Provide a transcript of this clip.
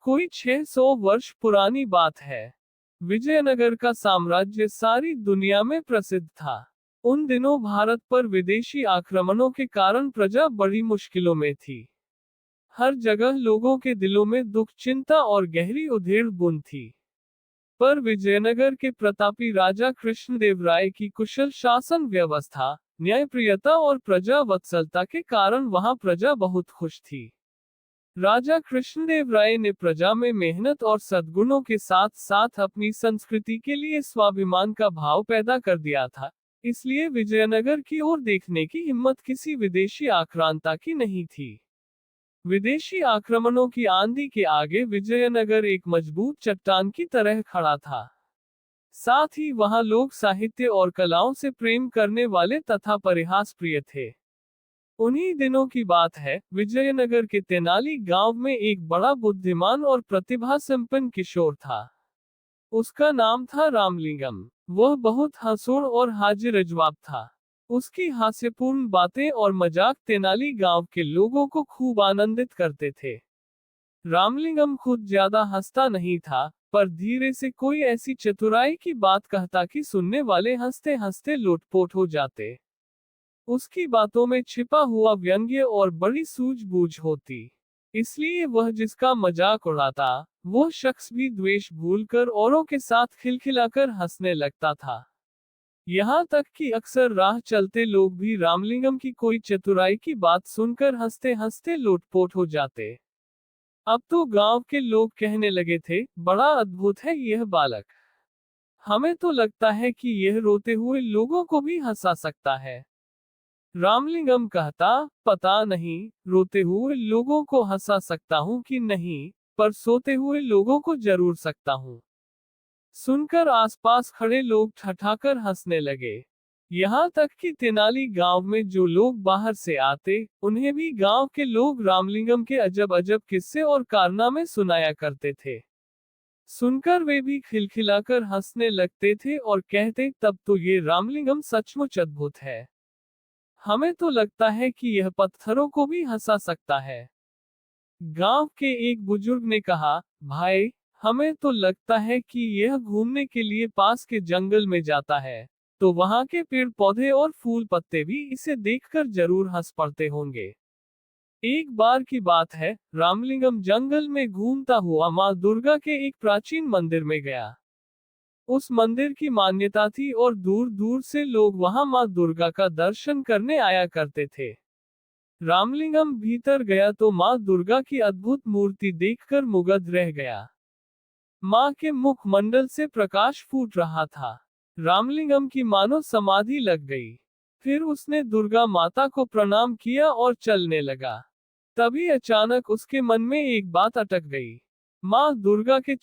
कोई 600 वर्ष पुरानी बात है। विजयनगर का साम्राज्य सारी दुनिया में प्रसिद्ध था। उन दिनों भारत पर विदेशी आक्रमणों के कारण प्रजा बड़ी मुश्किलों में थी। हर जगह लोगों के दिलों में दुख, चिंता और गहरी उधेड़-बुन थी। पर विजयनगर के प्रतापी राजा कृष्णदेव राय की कुशल शासन व्यवस्था, न्यायप्रियता और प्रजा वत्सलता के कारण वहां प्रजा बहुत खुश थी। राजा कृष्णदेव राय ने प्रजा में मेहनत और सद्गुणों के साथ साथ अपनी संस्कृति के लिए स्वाभिमान का भाव पैदा कर दिया था। इसलिए विजयनगर की ओर देखने की हिम्मत किसी विदेशी आक्रांता की नहीं थी। विदेशी आक्रमणों की आंधी के आगे विजयनगर एक मजबूत चट्टान की तरह खड़ा था। साथ ही वहां लोग साहित्य और कलाओं से प्रेम करने वाले तथा परिहास प्रिय थे। उन्हीं दिनों की बात है, विजयनगर के तेनाली गांव में एक बड़ा बुद्धिमान और प्रतिभा संपन्न किशोर था। उसका नाम था रामलिंगम। वह बहुत हंसमुख और हाजिर-ए-जवाब था। उसकी हास्यपूर्ण बातें और मजाक तेनाली गांव के लोगों को खूब आनंदित करते थे। रामलिंगम खुद ज्यादा हंसता नहीं था, पर धीरे से कोई ऐसी चतुराई की बात कहता कि सुनने वाले हंसते हंसते लोटपोट हो जाते। उसकी बातों में छिपा हुआ व्यंग्य और बड़ी सूझबूझ होती। इसलिए वह जिसका मजाक उड़ाता, वो शख्स भी द्वेष भूलकर औरों के साथ खिलखिलाकर हंसने लगता था। यहाँ तक कि अक्सर राह चलते लोग भी रामलिंगम की कोई चतुराई की बात सुनकर हंसते हंसते लोटपोट हो जाते। अब तो गांव के लोग कहने लगे थे, बड़ा अद्भुत है यह बालक। हमें तो लगता है कि यह रोते हुए लोगों को भी हंसा सकता है। रामलिंगम कहता, पता नहीं, रोते हुए लोगों को हंसा सकता हूँ कि नहीं, पर सोते हुए लोगों को जरूर सकता हूँ। सुनकर आसपास खड़े लोग ठठाकर हंसने लगे। यहाँ तक कि तेनाली गांव में जो लोग बाहर से आते, उन्हें भी गांव के लोग रामलिंगम के अजब अजब किस्से और कारनामे सुनाया करते थे। सुनकर वे भी खिलखिलाकर हंसने लगते थे और कहते, तब तो ये रामलिंगम सचमुच अद्भुत है। हमें तो लगता है कि यह पत्थरों को भी हंसा सकता है। गांव के एक बुजुर्ग ने कहा, भाई, हमें तो लगता है कि यह घूमने के लिए पास के जंगल में जाता है, तो वहां के पेड़ पौधे और फूल पत्ते भी इसे देखकर जरूर हंस पड़ते होंगे। एक बार की बात है, रामलिंगम जंगल में घूमता हुआ मां दुर्गा के एक प्राचीन मंदिर में गया। उस मंदिर की मान्यता थी और दूर दूर से लोग वहां मां दुर्गा का दर्शन करने आया करते थे। रामलिंगम भीतर गया तो मां दुर्गा की अद्भुत मूर्ति देखकर मुग्ध रह गया। मां के मुखमंडल से प्रकाश फूट रहा था। रामलिंगम की मानो समाधि लग गई। फिर उसने दुर्गा माता को प्रणाम किया और चलने लगा। तभी अचानक उसके मन में एक बात अटक गई। मां दुर्गा के